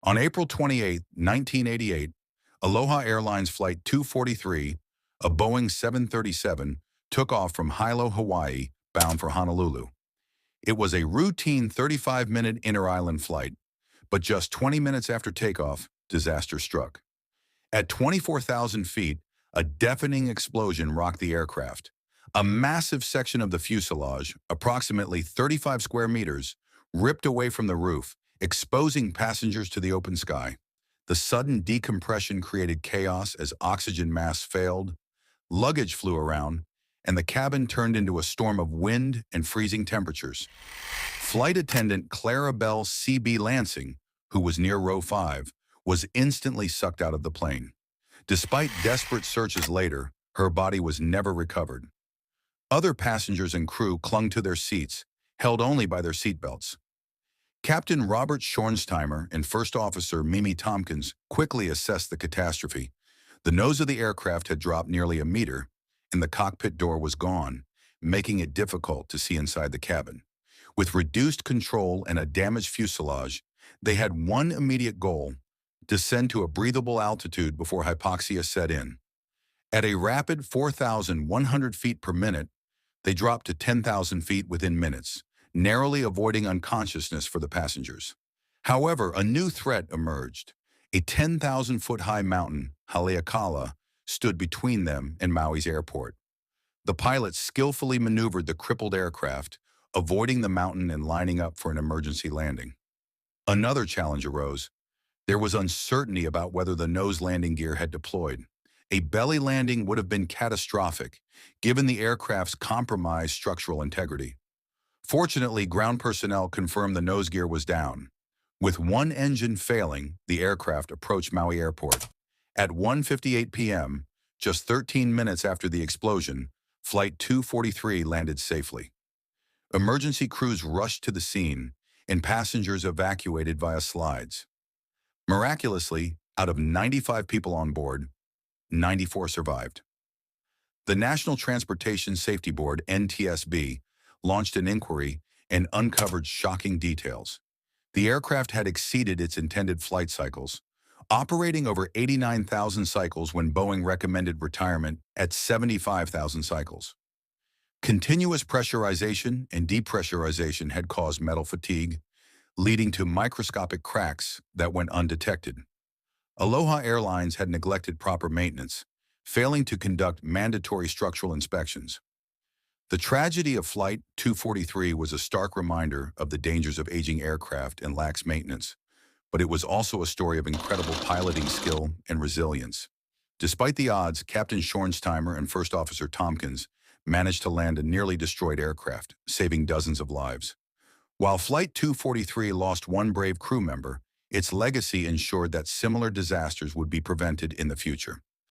On April 28, 1988, Aloha Airlines Flight 243, a Boeing 737, took off from Hilo, Hawaii, bound for Honolulu. It was a routine 35-minute inter-island flight, but just 20 minutes after takeoff, disaster struck. At 24,000 feet, a deafening explosion rocked the aircraft. A massive section of the fuselage, approximately 35 square meters, ripped away from the roof, exposing passengers to the open sky. The sudden decompression created chaos as oxygen masks failed, luggage flew around, and the cabin turned into a storm of wind and freezing temperatures. Flight attendant Clara Bell C.B. Lansing, who was near row 5, was instantly sucked out of the plane. Despite desperate searches later, her body was never recovered. Other passengers and crew clung to their seats, held only by their seatbelts. Captain Robert Schornsteimer and First Officer Mimi Tompkins quickly assessed the catastrophe. The nose of the aircraft had dropped nearly a meter, and the cockpit door was gone, making it difficult to see inside the cabin. With reduced control and a damaged fuselage, they had one immediate goal: descend to a breathable altitude before hypoxia set in. At a rapid 4,100 feet per minute, they dropped to 10,000 feet within minutes, narrowly avoiding unconsciousness for the passengers. However, a new threat emerged. A 10,000-foot-high mountain, Haleakala, stood between them and Maui's airport. The pilots skillfully maneuvered the crippled aircraft, avoiding the mountain and lining up for an emergency landing. Another challenge arose. There was uncertainty about whether the nose landing gear had deployed. A belly landing would have been catastrophic, given the aircraft's compromised structural integrity. Fortunately, ground personnel confirmed the nose gear was down. With one engine failing, the aircraft approached Maui Airport. At 1:58 p.m., just 13 minutes after the explosion, Flight 243 landed safely. Emergency crews rushed to the scene, and passengers evacuated via slides. Miraculously, out of 95 people on board, 94 survived. The National Transportation Safety Board, NTSB, launched an inquiry and uncovered shocking details. The aircraft had exceeded its intended flight cycles, operating over 89,000 cycles when Boeing recommended retirement at 75,000 cycles. Continuous pressurization and depressurization had caused metal fatigue, leading to microscopic cracks that went undetected. Aloha Airlines had neglected proper maintenance, failing to conduct mandatory structural inspections. The tragedy of Flight 243 was a stark reminder of the dangers of aging aircraft and lax maintenance, but it was also a story of incredible piloting skill and resilience. Despite the odds, Captain Schornsteimer and First Officer Tompkins managed to land a nearly destroyed aircraft, saving dozens of lives. While Flight 243 lost one brave crew member, its legacy ensured that similar disasters would be prevented in the future.